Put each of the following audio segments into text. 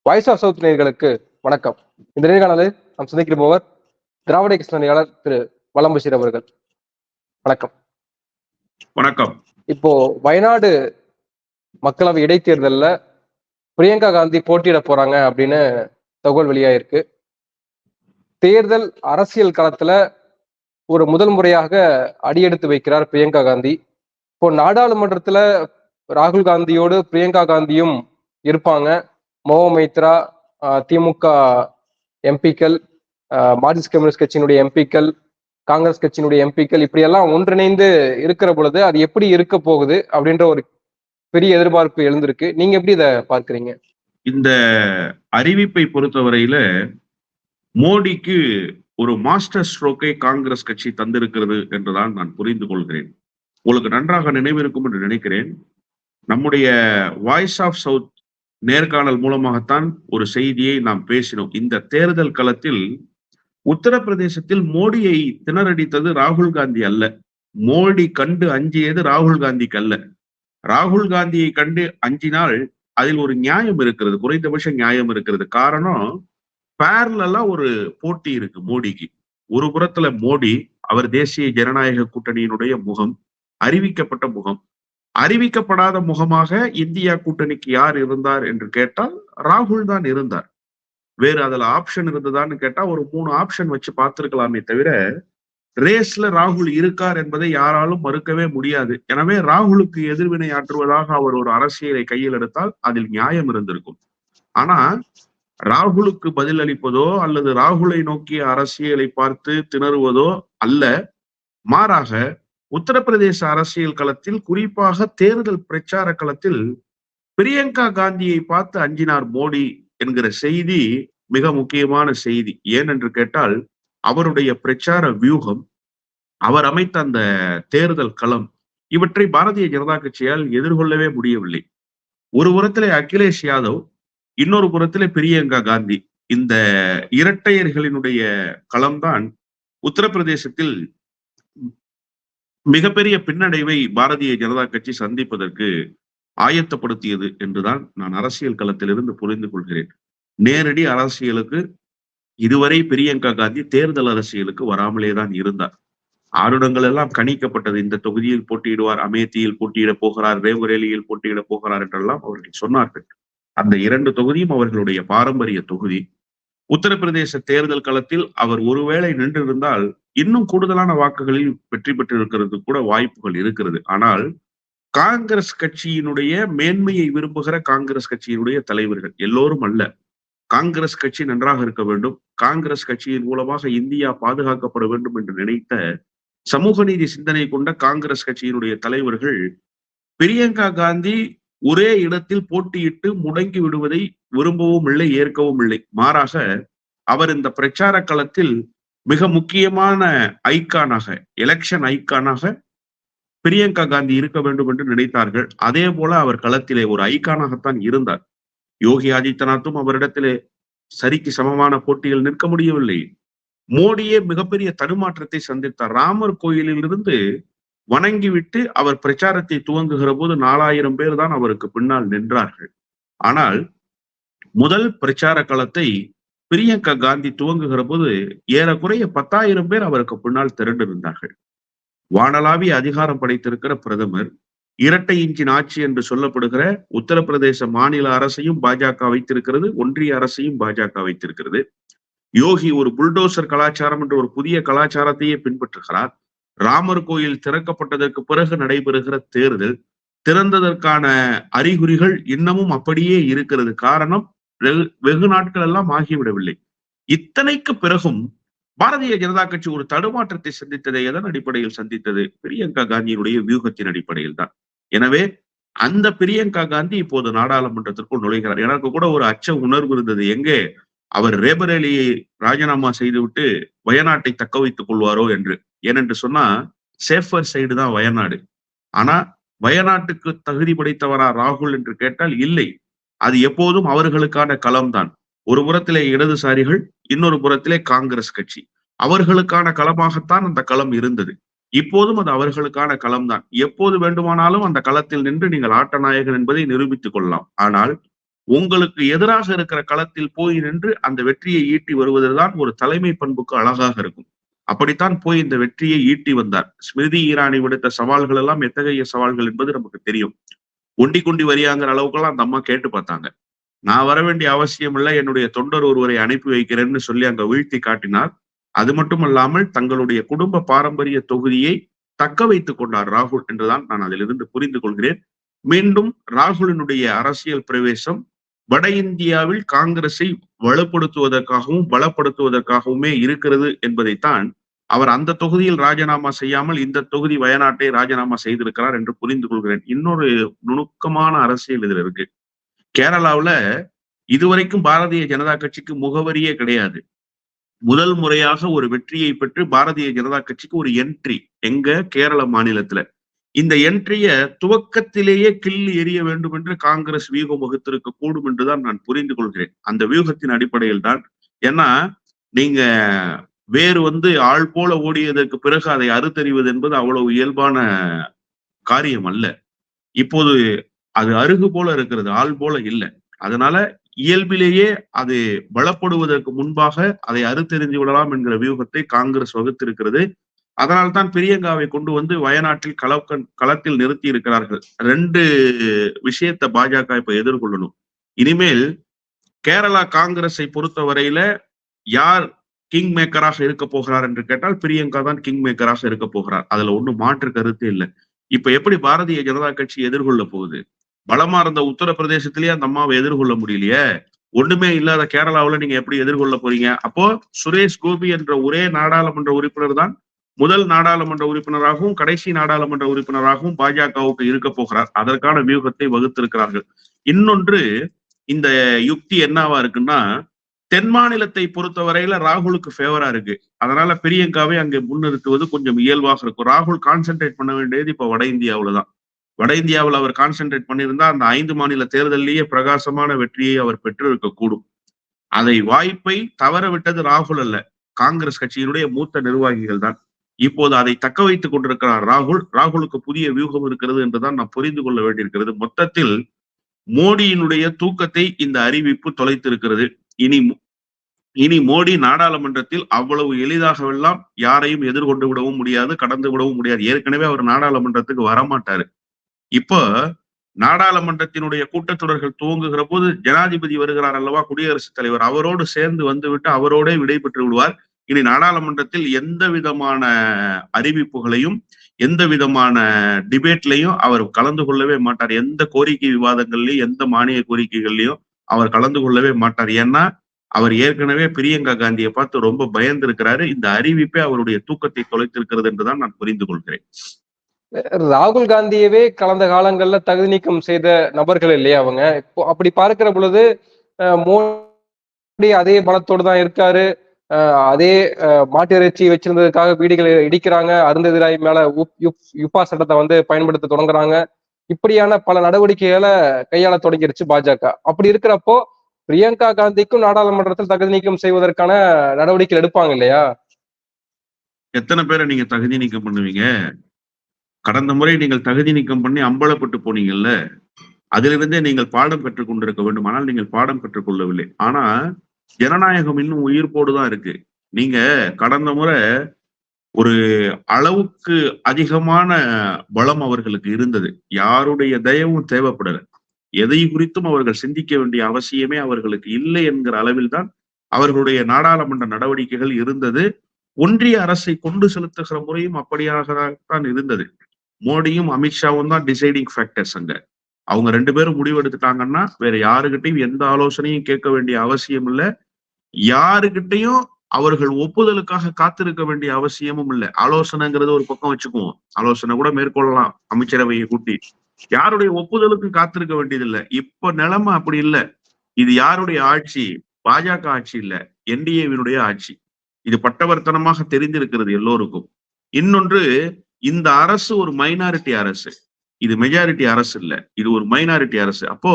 Voice of south நேயர்களுக்கு வணக்கம். இந்த நேர்காணலில் நாம் சந்திக்கிறவர் திராவிட கிருஷ்ணனியாளர் திரு வலம் பஷீர் அவர்கள். வணக்கம். வணக்கம். இப்போ வயநாடு மக்களவை இடைத்தேர்தலில் பிரியங்கா காந்தி போட்டியிட போறாங்க அப்படின்னு தகவல் வெளியாயிருக்கு. தேர்தல் அரசியல் களத்துல ஒரு முதல் முறையாக அடியெடுத்து வைக்கிறார் பிரியங்கா காந்தி. இப்போ நாடாளுமன்றத்துல ராகுல் காந்தியோடு பிரியங்கா காந்தியும் இருப்பாங்க. மோ மைத்ரா, திமுக எம்பிக்கள், மார்க்சிஸ்ட் கம்யூனிஸ்ட் கட்சியினுடைய எம்பிக்கள், காங்கிரஸ் கட்சியினுடைய எம்பிக்கள் இப்படியெல்லாம் ஒன்றிணைந்து இருக்கிற பொழுது அது எப்படி இருக்க போகுது அப்படின்ற ஒரு பெரிய எதிர்பார்ப்பு எழுந்திருக்கு. நீங்க எப்படி இதை பார்க்கிறீங்க? இந்த அறிவிப்பை பொறுத்தவரையில மோடிக்கு ஒரு மாஸ்டர் ஸ்ட்ரோக்கை காங்கிரஸ் கட்சி தந்திருக்கிறது என்றுதான் நான் புரிந்து கொள்கிறேன். உங்களுக்கு நன்றாக நினைவிருக்கும் என்று நினைக்கிறேன். நம்முடைய வாய்ஸ் ஆஃப் சவுத் நேர்காணல் மூலமாகத்தான் ஒரு செய்தியை நாம் பேசினோம். இந்த தேர்தல் களத்தில் உத்தரப்பிரதேசத்தில் மோடியை திணறடித்தது ராகுல் காந்தி அல்ல. மோடி கண்டு அஞ்சியது ராகுல் காந்திக்கு அல்ல. ராகுல் காந்தியை கண்டு அஞ்சினால் அதில் ஒரு நியாயம் இருக்கிறது, குறைந்தபட்ச நியாயம் இருக்கிறது. காரணம், பேரலா ஒரு போட்டி இருக்கு மோடிக்கு. ஒரு புறத்துல மோடி, அவர் தேசிய ஜனநாயக கூட்டணியினுடைய முகம், அறிவிக்கப்பட்ட முகம். அறிவிக்கப்படாத முகமாக இந்தியா கூட்டணிக்கு யார் இருந்தார் என்று கேட்டால் ராகுல் தான் இருந்தார். வேறு அதுல ஆப்ஷன் இருந்ததான்னு கேட்டா ஒரு 3 ஆப்ஷன் வச்சு பார்த்திருக்கலாமே தவிர ரேஸ்ல ராகுல் இருக்கார் என்பதை யாராலும் மறுக்கவே முடியாது. எனவே ராகுலுக்கு எதிர்வினை ஆற்றுவதாக அவர் ஒரு அரசியலை கையில் எடுத்தால் அதில் நியாயம் இருந்திருக்கும். ஆனா ராகுலுக்கு பதில் அளிப்பதோ அல்லது ராகுலை நோக்கிய அரசியலை பார்த்து திணறுவதோ அல்ல. மாறாக உத்தரப்பிரதேச அரசியல் களத்தில், குறிப்பாக தேர்தல் பிரச்சார களத்தில் பிரியங்கா காந்தியை பார்த்து அஞ்சினார் மோடி என்கிற செய்தி மிக முக்கியமான செய்தி. ஏனென்று கேட்டால் அவருடைய பிரச்சார வியூகம், அவர் அமைத்த அந்த தேர்தல் களம், இவற்றை பாரதிய ஜனதா கட்சியால் எதிர்கொள்ளவே முடியவில்லை. ஒரு புறத்திலே அகிலேஷ் யாதவ், இன்னொரு புறத்திலே பிரியங்கா காந்தி. இந்த இரட்டையர்களினுடைய களம்தான் உத்தரப்பிரதேசத்தில் மிகப்பெரிய பின்னடைவை பாரதிய ஜனதா கட்சி சந்திப்பதற்கு ஆயத்தப்படுத்தியது என்றுதான் நான் அரசியல் களத்திலிருந்து புரிந்து கொள்கிறேன். நேரடி அரசியலுக்கு இதுவரை பிரியங்கா காந்தி தேர்தல் அரசியலுக்கு வராமலே தான் இருந்தார். ஆருடங்கள் எல்லாம் கணிக்கப்பட்டது. இந்த தொகுதியில் போட்டியிடுவார், அமேத்தியில் போட்டியிட போகிறார், ரேபரேலியில் போட்டியிட போகிறார் என்றெல்லாம் அவர்கள் சொன்னார்கள். அந்த 2 தொகுதியும் அவர்களுடைய பாரம்பரிய தொகுதி. உத்தரப்பிரதேச தேர்தல் களத்தில் அவர் ஒருவேளை நின்றிருந்தால் இன்னும் கூடுதலான வாக்குகளில் வெற்றி பெற்றிருக்கிறது கூட வாய்ப்புகள் இருக்கிறது. ஆனால் காங்கிரஸ் கட்சியினுடைய மேன்மையை விரும்புகிற காங்கிரஸ் கட்சியினுடைய தலைவர்கள் எல்லோரும் அல்ல, காங்கிரஸ் கட்சி நன்றாக இருக்க வேண்டும், காங்கிரஸ் கட்சியின் மூலமாக இந்தியா பாதுகாக்கப்பட வேண்டும் என்று நினைத்த சமூக நீதி சிந்தனை கொண்ட காங்கிரஸ் கட்சியினுடைய தலைவர்கள் பிரியங்கா காந்தி ஒரே இடத்தில் போட்டியிட்டு முடங்கி விடுவதை விரும்பவும் இல்லை, ஏற்கவும் இல்லை. மாறாக அவர் இந்த பிரச்சார களத்தில் மிக முக்கியமான ஐக்கானாக, எலெக்ஷன் ஐக்கானாக பிரியங்கா காந்தி இருக்க வேண்டும் என்று நினைத்தார்கள். அதே போல அவர் களத்திலே ஒரு ஐக்கானாகத்தான் இருந்தார். யோகி ஆதித்யநாத்தும் அவரிடத்திலே சரிக்கு சமமான போட்டியில் நிற்க முடியவில்லை. மோடியே மிகப்பெரிய தடுமாற்றத்தை சந்தித்தார். ராமர் கோயிலிலிருந்து வணங்கிவிட்டு அவர் பிரச்சாரத்தை துவங்குகிற போது 4000 பேர் தான் அவருக்கு பின்னால் நின்றார்கள். ஆனால் முதல் பிரச்சார களத்தை பிரியங்கா காந்தி துவங்குகிற போது ஏறக்குறைய 10,000 பேர் அவருக்கு பின்னால் திரண்டிருந்தார்கள். வானளாவிய அதிகாரம் படைத்திருக்கிற பிரதமர், இரட்டை இன்ச்சின் ஆட்சி என்று சொல்லப்படுகிற உத்தரப்பிரதேச மாநில அரசையும் பாஜக வைத்திருக்கிறது, ஒன்றிய அரசையும் பாஜக வைத்திருக்கிறது. யோகி ஒரு புல்டோசர் கலாச்சாரம் என்ற ஒரு புதிய கலாச்சாரத்தையே பின்பற்றுகிறார். ராமர் கோயில் திறக்கப்பட்டதற்கு பிறகு நடைபெறுகிற தேர்தல், திறந்ததற்கான அறிகுறிகள் இன்னமும் அப்படியே இருக்கிறது. காரணம், வெகு நாட்கள் எல்லாம் ஆகிவிடவில்லை. இத்தனைக்கு பிறகும் பாரதிய ஜனதா கட்சி ஒரு தடுமாற்றத்தை சந்தித்ததை எதன் அடிப்படையில் சந்தித்தது? பிரியங்கா காந்தியினுடைய வியூகத்தின் அடிப்படையில் தான். எனவே அந்த பிரியங்கா காந்தி இப்போது நாடாளுமன்றத்திற்குள் நுழைகிறார். எனக்கு கூட ஒரு அச்ச உணர்வு இருந்தது, எங்கே அவர் ரேபரேலியை ராஜினாமா செய்துவிட்டு வயநாட்டை தக்க வைத்துக் கொள்வாரோ என்று. ஏனென்று சொன்னா சேஃபர் சைடு தான் வயநாடு. ஆனா வயநாட்டுக்கு தகுதி படைத்தவரா ராகுல் என்று கேட்டால் இல்லை. அது எப்போதும் அவர்களுக்கான களம்தான். ஒரு புறத்திலே இடதுசாரிகள், இன்னொரு புறத்திலே காங்கிரஸ் கட்சி. அவர்களுக்கான களமாகத்தான் அந்த களம் இருந்தது. இப்போதும் அது அவர்களுக்கான களம்தான். எப்போது வேண்டுமானாலும் அந்த களத்தில் நின்று நீங்கள் ஆட்ட நாயகன் என்பதை நிரூபித்துக் கொள்ளலாம். ஆனால் உங்களுக்கு எதிராக இருக்கிற களத்தில் போய் நின்று அந்த வெற்றியை ஈட்டி வருவதுதான் ஒரு தலைமை பண்புக்கு அழகாக இருக்கும். அப்படித்தான் போய் இந்த வெற்றியை ஈட்டி வந்தார். ஸ்மிருதி இரானி விடுத்த சவால்கள் எல்லாம் எத்தகைய சவால்கள் என்பது நமக்கு தெரியும். ஒண்டி கொண்டி வரியாங்கிற அளவுக்கெல்லாம் அந்த அம்மா கேட்டு பார்த்தாங்க. நான் வர வேண்டிய அவசியம் இல்லை, என்னுடைய தொண்டர் ஒருவரை அனுப்பி வைக்கிறேன்னு சொல்லி அங்க வீழ்த்தி காட்டினார். அது மட்டுமல்லாமல் தங்களுடைய குடும்ப பாரம்பரிய தொகுதியை தக்க வைத்துக் கொண்டார் ராகுல் என்றுதான் நான் அதிலிருந்து புரிந்து கொள்கிறேன். மீண்டும் ராகுலினுடைய அரசியல் பிரவேசம் வட இந்தியாவில் காங்கிரஸை வலுப்படுத்துவதற்காகவும் பலப்படுத்துவதற்காகவுமே இருக்கிறது என்பதைத்தான் அவர் அந்த தொகுதியில் ராஜினாமா செய்யாமல் இந்த தொகுதி வயநாட்டை ராஜினாமா செய்திருக்கிறார் என்று புரிந்து கொள்கிறேன். இன்னொரு நுணுக்கமான அரசியல் இதுல இருக்கு. கேரளாவுல இதுவரைக்கும் பாரதிய ஜனதா கட்சிக்கு முகவரியே கிடையாது. முதல் முறையாக ஒரு வெற்றியை பெற்று பாரதிய ஜனதா கட்சிக்கு ஒரு என்ட்ரி எங்க கேரள மாநிலத்துல. இந்த என்ட்ரிய துவக்கத்திலேயே கிள்ளி எறிய வேண்டும் என்று காங்கிரஸ் வியூகம் வகுத்திருக்க கூடும் என்றுதான் நான் புரிந்து கொள்கிறேன். அந்த வியூகத்தின் அடிப்படையில் தான். ஏன்னா நீங்க வேறு ஆள் போல ஓடியதற்கு பிறகு அதை அறுத்தறிவது என்பது அவ்வளவு இயல்பான காரியம் அல்ல. இப்போது அது அருகு போல இருக்கிறது, ஆள் போல இல்லை. அதனால இயல்பிலேயே அது பலப்படுவதற்கு முன்பாக அதை அறுத்தெறிந்து விடலாம் என்கிற வியூகத்தை காங்கிரஸ் வகுத்திருக்கிறது. அதனால்தான் பிரியங்காவை கொண்டு வயநாட்டில் களத்தில் நிறுத்தி இருக்கிறார்கள். 2 விஷயத்தை பாஜக இப்ப எதிர்கொள்ளணும். இனிமேல் கேரளா காங்கிரஸை பொறுத்தவரையில யார் கிங் மேக்கராக இருக்க போகிறார் என்று கேட்டால் பிரியங்கா தான் கிங் மேக்கராக இருக்க போகிறார். அதுல ஒண்ணும் மாற்று கருத்து இல்லை. இப்ப எப்படி பாரதிய ஜனதா கட்சி எதிர்கொள்ள போகுது? பலமா இருந்த உத்தரப்பிரதேசத்திலேயே அந்த அம்மாவை எதிர்கொள்ள முடியலையே. ஒண்ணுமே இல்லாத கேரளாவில் நீங்க எப்படி எதிர்கொள்ள போறீங்க? அப்போ சுரேஷ் கோபி என்ற ஒரே நாடாளுமன்ற உறுப்பினர் தான் முதல் நாடாளுமன்ற உறுப்பினராகவும் கடைசி நாடாளுமன்ற உறுப்பினராகவும் பாஜகவுக்கு இருக்க போகிறார். அதற்கான வியூகத்தை வகுத்திருக்கிறார்கள். இன்னொன்று, இந்த யுக்தி என்னவா இருக்குன்னா, தென் மாநிலத்தை பொறுத்தவரையில ராகுலுக்கு ஃபேவரா இருக்கு. அதனால பிரியங்காவை அங்கே முன்னிறுத்துவது கொஞ்சம் இயல்பாக இருக்கும். ராகுல் கான்சென்ட்ரேட் பண்ண வேண்டியது இப்ப வட இந்தியாவில தான். வட இந்தியாவில் அவர் கான்சென்ட்ரேட் பண்ணியிருந்தா அந்த 5 மாநில தேர்தலிலேயே பிரகாசமான வெற்றியை அவர் பெற்றிருக்க கூடும். அதை வாய்ப்பை தவற விட்டது ராகுல் அல்ல, காங்கிரஸ் கட்சியினுடைய மூத்த நிர்வாகிகள் தான். இப்போது அதை தக்க வைத்துக் கொண்டிருக்கிறார் ராகுல். ராகுலுக்கு புதிய வியூகம் இருக்கிறது என்றுதான் நாம் புரிந்து கொள்ள வேண்டியிருக்கிறது. மொத்தத்தில் மோடியினுடைய தூக்கத்தை இந்த அறிவிப்பு தொலைத்திருக்கிறது. இனி மோடி நாடாளுமன்றத்தில் அவ்வளவு எளிதாகவெல்லாம் யாரையும் எதிர்கொண்டு விடவும் முடியாது, கடந்து விடவும் முடியாது. ஏற்கனவே அவர் நாடாளுமன்றத்துக்கு வரமாட்டாரு. இப்போ நாடாளுமன்றத்தினுடைய கூட்டத்தொடர்கள் துவங்குகிற போது ஜனாதிபதி வருகிறார் அல்லவா, குடியரசுத் தலைவர், அவரோடு சேர்ந்து வந்துவிட்டு அவரோடே விடை பெற்று விடுவார். இனி நாடாளுமன்றத்தில் எந்த விதமான அறிவிப்புகளையும் எந்த விதமான டிபேட்லையும் அவர் கலந்து கொள்ளவே மாட்டார். எந்த கோரிக்கை விவாதங்கள்லயும் எந்த மானிய கோரிக்கைகள்லயும் அவர் கலந்து கொள்ளவே மாட்டார். ஏன்னா அவர் ஏற்கனவே பிரியங்கா காந்தியை பார்த்து ரொம்ப பயந்து இருக்கிறாரு. இந்த அறிவிப்பே அவருடைய தூக்கத்தை தொலைத்திருக்கிறது என்றுதான் நான் புரிந்து கொள்கிறேன். ராகுல் காந்தியவே கடந்த காலங்கள்ல தகுதி நீக்கம் செய்த நபர்கள் இல்லையா அவங்க? இப்போ அப்படி பார்க்கிற பொழுது மோடி அதே பலத்தோடு தான் இருக்காரு. அதே மாட்டு இறைச்சி வச்சிருந்ததுக்காக வீடுகளை இடிக்கிறாங்க, அருந்ததிராய் மேல யுப்பா சட்டத்தை பயன்படுத்த தொடங்குறாங்க. இப்படியான பல நடவடிக்கைகளை கையாள தொடங்கிருச்சு பாஜக. அப்படி இருக்கிறப்போ பிரியங்கா காந்திக்கும் நாடாளுமன்றத்தில் தகுதி நீக்கம் செய்வதற்கான நடவடிக்கை எடுப்பாங்க இல்லையா? எத்தனை பேரை நீங்க தகுதி நீக்கம் பண்ணுவீங்க? கடந்த முறை நீங்கள் தகுதி நீக்கம் பண்ணி அம்பலப்பட்டு போனீங்கல்ல, அதிலிருந்தே நீங்கள் பாடம் பெற்றுக் கொண்டிருக்க வேண்டும். ஆனால் நீங்கள் பாடம் பெற்றுக் கொள்ளவில்லை. ஆனா ஜனநாயகம் இன்னும் உயிர்ப்போடுதான் இருக்கு. நீங்க கடந்த முறை ஒரு அளவுக்கு அதிகமான பலம் அவர்களுக்கு இருந்தது. யாருடைய தயவும் தேவைப்படல. எதை குறித்தும் அவர்கள் சிந்திக்க வேண்டிய அவசியமே அவர்களுக்கு இல்லை என்கிற அளவில் தான் அவர்களுடைய நாடாளுமன்ற நடவடிக்கைகள் இருந்தது. ஒன்றிய அரசை கொண்டு செலுத்துகிற முறையும் அப்படியாகத்தான் இருந்தது. மோடியும் அமித்ஷாவும் தான் டிசைடிங் ஃபேக்டர்ஸ். அங்க அவங்க 2 பேரும் முடிவெடுத்துட்டாங்கன்னா வேற யாருகிட்டையும் எந்த ஆலோசனையும் கேட்க வேண்டிய அவசியம் இல்லை. யாருகிட்டையும் அவர்கள் ஒப்புதலுக்காக காத்திருக்க வேண்டிய அவசியமும் இல்லை. ஆலோசனைங்கிறது ஒரு பக்கம் வச்சுக்குவோம், ஆலோசனை கூட மேற்கொள்ளலாம் அமைச்சரவையை கூட்டி. யாருடைய ஒப்புதலுக்கும் காத்திருக்க வேண்டியதில்லை. இப்ப நிலைமை அப்படி இல்லை. இது யாருடைய ஆட்சி? பாஜக ஆட்சி இல்ல, என்டிஏவினுடைய ஆட்சி. இது பட்டவர்த்தனமாக தெரிந்திருக்கிறது எல்லோருக்கும். இன்னொன்று, இந்த அரசு ஒரு மைனாரிட்டி அரசு, இது மெஜாரிட்டி அரசு இல்ல, இது ஒரு மைனாரிட்டி அரசு. அப்போ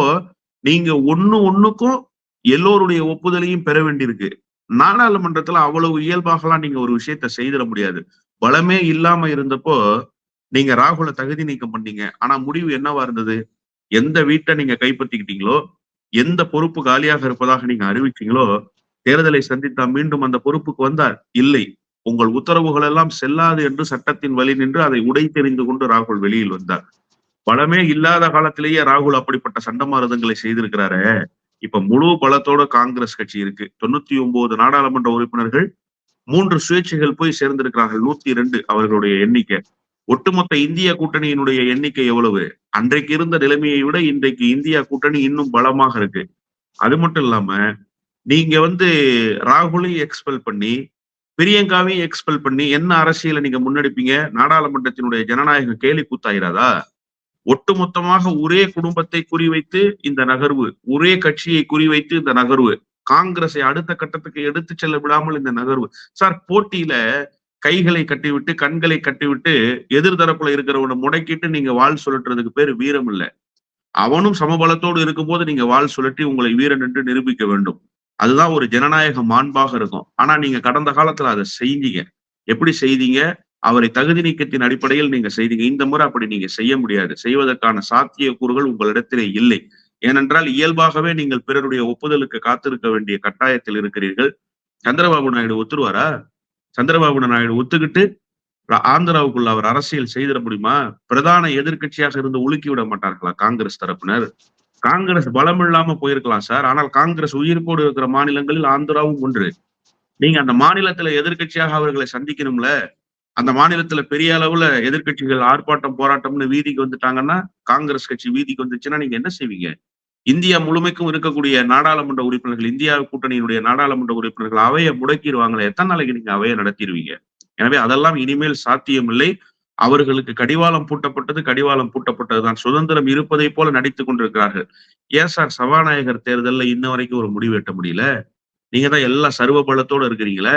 நீங்க ஒண்ணுக்கும் எல்லோருடைய ஒப்புதலையும் பெற வேண்டியிருக்கு. நாடாளுமன்றத்துல அவ்வளவு இயல்பாகலாம் நீங்க ஒரு விஷயத்த செய்திட முடியாது. பலமே இல்லாம இருந்தப்போ நீங்க ராகுலை தகுதி நீக்கம் பண்ணீங்க. ஆனா முடிவு என்னவா இருந்தது? எந்த வீட்டை நீங்க கைப்பற்றிக்கிட்டீங்களோ எந்த பொறுப்பு காலியாக இருப்பதாக நீங்க அறிவிச்சீங்களோ தேர்தலை சந்தித்தா மீண்டும் அந்த பொறுப்புக்கு வந்தார்? இல்லை. உங்கள் உத்தரவுகள் எல்லாம் செல்லாது என்று சட்டத்தின் வழி நின்று அதை உடைத்தெறிந்து கொண்டு ராகுல் வெளியில் வந்தார். பலமே இல்லாத காலத்திலேயே ராகுல் அப்படிப்பட்ட சண்டமாரதங்களை செய்திருக்கிறாரு. இப்ப முழு பலத்தோட காங்கிரஸ் கட்சி இருக்கு. 99 நாடாளுமன்ற உறுப்பினர்கள் 3 சுயேட்சைகள் போய் சேர்ந்திருக்கிறார்கள். 102 அவர்களுடைய எண்ணிக்கை. ஒட்டுமொத்த இந்திய கூட்டணியினுடைய எண்ணிக்கை எவ்வளவு? அன்றைக்கு இருந்த நிலைமையை விட இன்றைக்கு இந்தியா கூட்டணி இன்னும் பலமாக இருக்கு. அது மட்டும் இல்லாம நீங்க ராகுலையும் எக்ஸ்பெல் பண்ணி பிரியங்காவையும் எக்ஸ்பெல் பண்ணி என்ன அரசியலை நீங்க முன்னெடுப்பீங்க? நாடாளுமன்றத்தினுடைய ஜனநாயகம் கேலி கூத்தாயிராதா? ஒட்டுமொத்தமாக ஒரே குடும்பத்தை குறிவைத்து இந்த நகர்வு, ஒரே கட்சியை குறிவைத்து இந்த நகர்வு, காங்கிரஸை அடுத்த கட்டத்துக்கு எடுத்து செல்ல விடாமல் இந்த நகர்வு. சார், போட்டியில கைகளை கட்டிவிட்டு கண்களை கட்டிவிட்டு எதிர்தரப்புல இருக்கிறவனை முடக்கிட்டு நீங்க வாள் சுழற்றுறதுக்கு பேரு வீரம் இல்ல. அவனும் சமபலத்தோடு இருக்கும்போது நீங்க வாள் சுழற்றி உங்களை வீரன் என்று நிரூபிக்க வேண்டும். அதுதான் ஒரு ஜனநாயக மாண்பாக இருக்கும். ஆனா நீங்க கடந்த காலத்துல அதை செய்தீங்க. எப்படி செய்தீங்க? அவரை தகுதி நீக்கத்தின் அடிப்படையில் நீங்க செய்தீங்க. இந்த முறை அப்படி நீங்க செய்ய முடியாது. செய்வதற்கான சாத்தியக்கூறுகள் உங்களிடத்திலே இல்லை. ஏனென்றால் இயல்பாகவே நீங்கள் பிறருடைய ஒப்புதலுக்கு காத்திருக்க வேண்டிய கட்டாயத்தில் இருக்கிறீர்கள். சந்திரபாபு நாயுடு ஒத்துருவாரா? சந்திரபாபு நாயுடு ஒத்துக்கிட்டு ஆந்திராவுக்குள்ள அவர் அரசியல் செய்திட முடியுமா? பிரதான எதிர்கட்சியாக இருந்து உலுக்கி விட மாட்டார்களா காங்கிரஸ் தரப்பினர்? காங்கிரஸ் பலம் இல்லாம போயிருக்கலாம் சார். ஆனால் காங்கிரஸ் உயிர்ப்போடு இருக்கிற மாநிலங்களில் ஆந்திராவும் ஒன்று. நீங்க அந்த மாநிலத்துல எதிர்கட்சியாக அவர்களை சந்திக்கணும்ல. அந்த மாநிலத்துல பெரிய அளவுல எதிர்கட்சிகள் ஆர்ப்பாட்டம் போராட்டம்னு வீதிக்கு வந்துட்டாங்கன்னா, காங்கிரஸ் கட்சி வீதிக்கு வந்துச்சுன்னா நீங்க என்ன செய்வீங்க? இந்தியா முழுமைக்கும் இருக்கக்கூடிய நாடாளுமன்ற உறுப்பினர்கள், இந்தியா கூட்டணியினுடைய நாடாளுமன்ற உறுப்பினர்கள் அவையை முடக்கிடுவாங்களே. எத்தனை நாளைக்கு நீங்க அவையை நடத்திடுவீங்க? எனவே அதெல்லாம் இனிமேல் சாத்தியமில்லை. அவர்களுக்கு கடிவாளம் பூட்டப்பட்டதுதான். சுதந்திரம் இருப்பதை போல நடித்துக் கொண்டிருக்கிறார்கள். ஏன் சார் சபாநாயகர் தேர்தல்ல இன்ன வரைக்கும் ஒரு முடிவு எட்ட முடியல? நீங்க தான் எல்லா சர்வ பலத்தோட இருக்கிறீங்களே.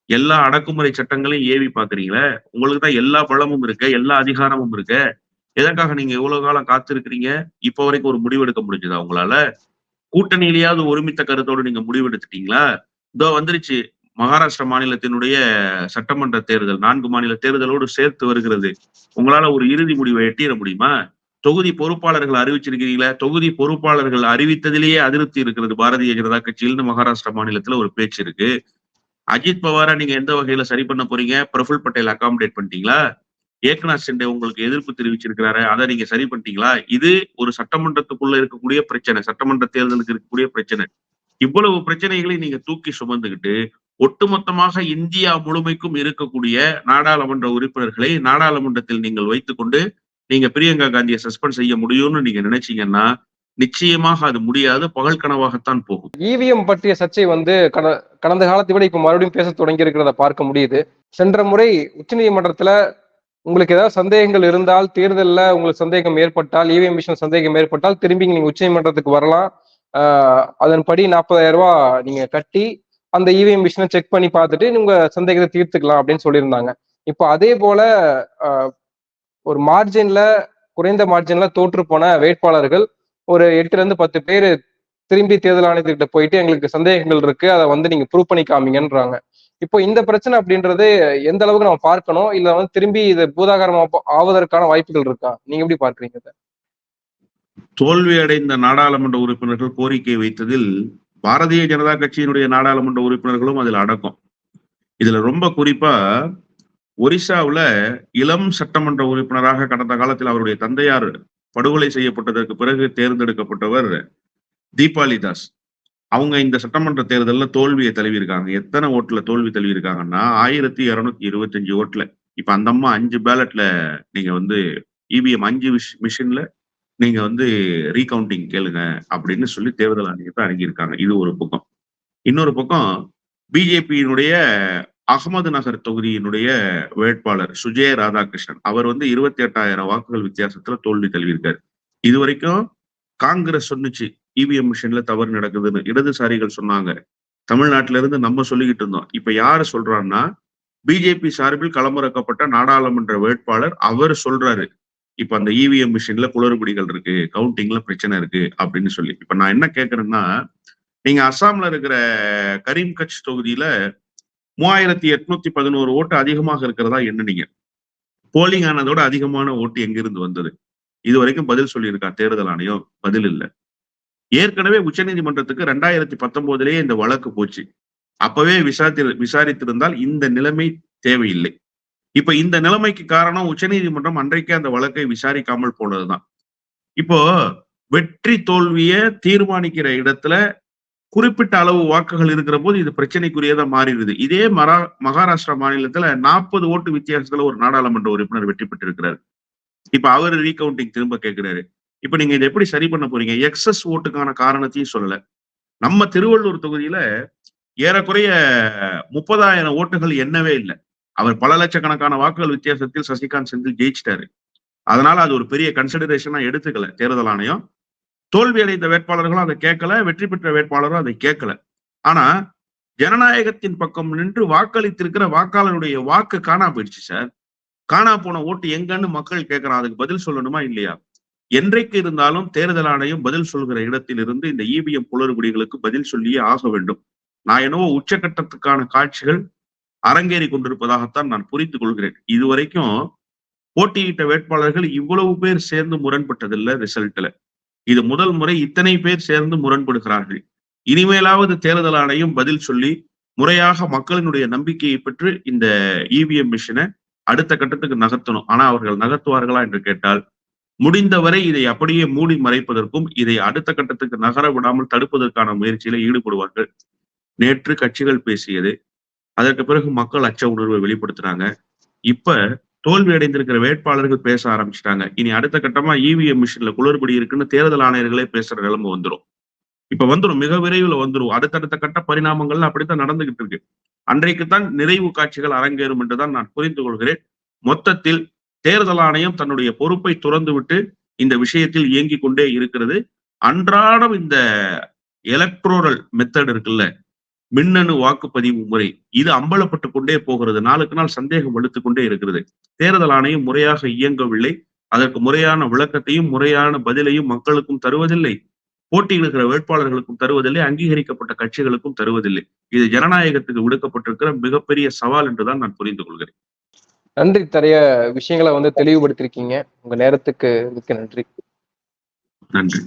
எல்லா அடக்குமுறை சட்டங்களையும் ஏவி பாக்குறீங்களே. உங்களுக்கு தான் எல்லா பலமும் இருக்கு, எல்லா அதிகாரமும் இருக்கு. எதற்காக நீங்க இவ்வளவு காலம் காத்திருக்கிறீங்க? இப்ப வரைக்கும் ஒரு முடிவெடுக்க முடிஞ்சதா உங்களால? கூட்டணியிலேயாவது ஒருமித்த கருத்தோடு நீங்க முடிவெடுத்துட்டீங்களா? இதோ வந்துருச்சு மகாராஷ்டிரா மாநிலத்தினுடைய சட்டமன்ற தேர்தல். 4 மாநில தேர்தலோடு சேர்த்து வருகிறது. உங்களால ஒரு இறுதி முடிவை எட்டிட முடியுமா? தொகுதி பொறுப்பாளர்கள் அறிவிச்சிருக்கிறீங்களா? தொகுதி பொறுப்பாளர்கள் அறிவித்ததிலேயே அதிருப்தி இருக்கிறது பாரதிய ஜனதா கட்சியிலிருந்து மகாராஷ்டிரா மாநிலத்துல ஒரு பேச்சு இருக்கு. அஜித் பவாரை நீங்க எந்த வகையில சரி பண்ண போறீங்க? பிரஃபுல் பட்டேல் அகாமடேட் பண்ணிட்டீங்களா? ஏக்நாத் ஷிண்டே உங்களுக்கு எதிர்ப்பு தெரிவிச்சிருக்கிறாரு, அதை நீங்க சரி பண்ணிட்டீங்களா? இது ஒரு சட்டமன்றத்துக்குள்ள இருக்கக்கூடிய பிரச்சனை, சட்டமன்ற தேர்தலுக்கு இருக்கக்கூடிய பிரச்சனை. இவ்வளவு பிரச்சனைகளை நீங்க தூக்கி சுமந்துகிட்டு ஒட்டுமொத்தமாக இந்தியா முழுமைக்கும் இருக்கக்கூடிய நாடாளுமன்ற உறுப்பினர்களை நாடாளுமன்றத்தில் நீங்கள் வைத்துக்கொண்டு நீங்க பிரியங்கா காந்தியை சஸ்பெண்ட் செய்ய முடியும்னு நீங்க நினைச்சீங்கன்னா நிச்சயமாக அது முடியாது. பகல் கனவாகத்தான் போகும். இவிஎம் பற்றிய சர்ச்சை கடந்த காலத்தை விட இப்ப மறுபடியும் பேச தொடங்கி இருக்கிறத பார்க்க முடியுது. சென்ற முறை உச்சநீதிமன்றத்துல உங்களுக்கு ஏதாவது சந்தேகங்கள் இருந்தால், தேர்தல்ல உங்களுக்கு சந்தேகம் ஏற்பட்டால், இவிஎம் மிஷின் சந்தேகம் ஏற்பட்டால் திரும்பி நீங்க உச்சநீதிமன்றத்துக்கு வரலாம். அதன்படி 40,000 ரூபாய் நீங்க கட்டி அந்த இவிஎம் மிஷினை செக் பண்ணி பார்த்துட்டு உங்க சந்தேகத்தை தீர்த்துக்கலாம் அப்படின்னு சொல்லியிருந்தாங்க. இப்போ அதே போல ஒரு மார்ஜின்ல, குறைந்த மார்ஜின்ல தோற்று போன வேட்பாளர்கள் ஒரு 8 to 10 பேர் திரும்பி தேர்தல் ஆணையத்துக்கிட்ட போயிட்டு எங்களுக்கு சந்தேகங்கள் இருக்கு, அதை நீங்க ப்ரூவ் பண்ணி காமிங்கன்றாங்க. இப்போ இந்த பிரச்சனை அப்படின்றது எந்த அளவுக்கு நம்ம பார்க்கணும், இல்ல திரும்பி இது பூதாகரமா ஆவதற்கான வாய்ப்புகள் இருக்கா? நீங்க எப்படி பார்க்கறீங்க? தோல்வி அடைந்த நாடாளுமன்ற உறுப்பினர்கள் கோரிக்கை வைத்ததில் பாரதிய ஜனதா கட்சியினுடைய நாடாளுமன்ற உறுப்பினர்களும் அதில் அடக்கம். இதுல ரொம்ப குறிப்பா ஒரிசாவுல இளம் சட்டமன்ற உறுப்பினராக கடந்த காலத்தில் அவருடைய தந்தையார் படுகொலை செய்யப்பட்டதற்கு பிறகு தேர்ந்தெடுக்கப்பட்டவர் தீபாலி தாஸ். அவங்க இந்த சட்டமன்ற தேர்தலில் தோல்வியை தழுவியிருக்காங்க. எத்தனை ஓட்டுல தோல்வி தழுவியிருக்காங்கன்னா 1225 ஓட்டுல. இப்ப அந்த அம்மா 5 பேலட்ல நீங்க இவிஎம் 5 மிஷின்ல நீங்க ரீகவுண்டிங் கேளுங்க அப்படின்னு சொல்லி தேர்தல் ஆணையத்தை அணுகியிருக்காங்க. இது ஒரு பக்கம். இன்னொரு பக்கம் பிஜேபியினுடைய அகமது நகர் தொகுதியினுடைய வேட்பாளர் சுஜய ராதாகிருஷ்ணன், அவர் 28,000 வாக்குகள் வித்தியாசத்துல தோல்வி தழுவியிருக்காரு. இது வரைக்கும் காங்கிரஸ் சொன்னுச்சு இவிஎம் மிஷின்ல தவறு நடக்குதுன்னு, இடதுசாரிகள் சொன்னாங்க. தமிழ்நாட்டில இருந்து நம்ம சொல்லிக்கிட்டு இருந்தோம். இப்ப யாரு சொல்றான்னா பிஜேபி சார்பில் களமிறக்கப்பட்ட நாடாளுமன்ற வேட்பாளர் அவர் சொல்றாரு, இப்ப அந்த இவிஎம் மிஷின்ல குளறுபடிகள் இருக்கு, கவுண்டிங்ல பிரச்சனை இருக்கு அப்படின்னு சொல்லி. இப்ப நான் என்ன கேட்கறேன்னா, நீங்க அஸ்ஸாம்ல இருக்கிற கரீம்கட்ச் தொகுதியில 3811 ஓட்டு அதிகமாக இருக்கிறதா எண்ணுனீங்க. போலிங் ஆனதோட அதிகமான ஓட்டு எங்கிருந்து வந்தது? இது வரைக்கும் பதில் சொல்லியிருக்கா தேர்தல் ஆணையம்? பதில் இல்லை. ஏற்கனவே உச்சநீதிமன்றத்துக்கு 2019 இந்த வழக்கு போச்சு. அப்பவே விசாரித்திருந்தால் இந்த நிலைமை தேவையில்லை. இப்ப இந்த நிலைமைக்கு காரணம் உச்சநீதிமன்றம் அன்றைக்கே அந்த வழக்கை விசாரிக்காமல் போனதுதான். இப்போ வெற்றி தோல்விய தீர்மானிக்கிற இடத்துல குறிப்பிட்ட அளவு வாக்குகள் இருக்கிற போது இது பிரச்சனைக்குரியதா மாறிடுது. இதே மகாராஷ்டிரா மாநிலத்துல 40 ஓட்டு வித்தியாசத்துல ஒரு நாடாளுமன்ற உறுப்பினர் வெற்றி பெற்றிருக்கிறார். இப்ப அவரு ரீகவுண்டிங் திரும்ப கேட்கிறாரு. இப்ப நீங்க இதை எப்படி சரி பண்ண போறீங்க? எக்ஸஸ் ஓட்டுக்கான காரணத்தையும் சொல்லல. நம்ம திருவள்ளூர் தொகுதியில ஏறக்குறைய 30,000 ஓட்டுகள் எண்ணவே இல்லை. அவர் பல லட்சக்கணக்கான வாக்குகள் வித்தியாசத்தில் சசிகாந்த் செந்தில் ஜெயிச்சிட்டாரு. அதனால அது ஒரு பெரிய கன்சிடரேஷனா எடுத்துக்கல தேர்தல் ஆணையம். தோல்வி அடைந்த வேட்பாளர்களும் அதை கேட்கல, வெற்றி பெற்ற வேட்பாளரும் அதை கேட்கல. ஆனா ஜனநாயகத்தின் பக்கம் நின்று வாக்களித்திருக்கிற வாக்காளருடைய வாக்கு காணா போயிடுச்சு சார். காணா போன ஓட்டு எங்கன்னு மக்கள் கேட்கறான். அதுக்கு பதில் சொல்லணுமா இல்லையா? என்றைக்கு இருந்தாலும் தேர்தல் ஆணையம் பதில் சொல்கிற இடத்தில் இருந்து இந்த இவிஎம் குளறுபடிகளுக்கு பதில் சொல்லியே ஆக வேண்டும். நான் என்னவோ உச்சகட்டத்துக்கான காட்சிகள் அரங்கேறி கொண்டிருப்பதாகத்தான் நான் புரிந்து கொள்கிறேன். இதுவரைக்கும் போட்டியிட்ட வேட்பாளர்கள் இவ்வளவு பேர் சேர்ந்து முரண்பட்டதில்லை ரிசல்ட்ல. இது முதல் முறை இத்தனை பேர் சேர்ந்து முரண்படுகிறார்கள். இனிமேலாவது தேர்தல் ஆணையம் பதில் சொல்லி முறையாக மக்களினுடைய நம்பிக்கையை பெற்று இந்த இவிஎம் மிஷினை அடுத்த கட்டத்துக்கு நகர்த்தணும். ஆனா அவர்கள் நகர்த்துவார்களா என்று கேட்டால் முடிந்தவரை இதை அப்படியே மூடி மறைப்பதற்கும் இதை அடுத்த கட்டத்துக்கு நகர விடாமல் தடுப்பதற்கான முயற்சியில ஈடுபடுவார்கள். நேற்று கட்சிகள் பேசியது, அதற்கு பிறகு மக்கள் அச்ச உணர்வை வெளிப்படுத்துறாங்க. இப்ப தோல்வி அடைந்திருக்கிற வேட்பாளர்கள் பேச ஆரம்பிச்சிட்டாங்க. இனி அடுத்த கட்டமா இவிஎம் மிஷின்ல குளறுபடி இருக்குன்னு தேர்தல் ஆணையர்களே பேசுற நிலைமை வந்துடும். இப்ப வந்துடும், மிக விரைவில் வந்துடும். அடுத்தடுத்த கட்ட பரிணாமங்கள்ல அப்படித்தான் நடந்துகிட்டு இருக்கு. அன்றைக்குத்தான் நிறைவு காட்சிகள் அரங்கேறும் என்றுதான் நான் புரிந்து கொள்கிறேன். மொத்தத்தில் தேர்தல் ஆணையம் தன்னுடைய பொறுப்பை துறந்துவிட்டு இந்த விஷயத்தில் இயங்கிக் கொண்டே இருக்கிறது. அன்றாடம் இந்த எலக்ட்ரோரல் மெத்தட் இருக்குல்ல, மின்னணு வாக்குப்பதிவு முறை, இது அம்பலப்பட்டு கொண்டே போகிறது. நாளுக்கு நாள் சந்தேகம் வலுத்துக் கொண்டே இருக்கிறது. தேர்தல் ஆணையம் முறையாக இயங்கவில்லை. அதற்கு முறையான விளக்கத்தையும் முறையான பதிலையும் மக்களுக்கும் தருவதில்லை, போட்டியிடுகிற வேட்பாளர்களுக்கும் தருவதில்லை, அங்கீகரிக்கப்பட்ட கட்சிகளுக்கும் தருவதில்லை. இது ஜனநாயகத்துக்கு விடுக்கப்பட்டிருக்கிற மிகப்பெரிய சவால் என்றுதான் நான் புரிந்து கொள்கிறேன். நன்றி. நிறைய விஷயங்களை தெளிவுபடுத்திருக்கீங்க. உங்க நேரத்துக்கு மிக்க நன்றி. நன்றி.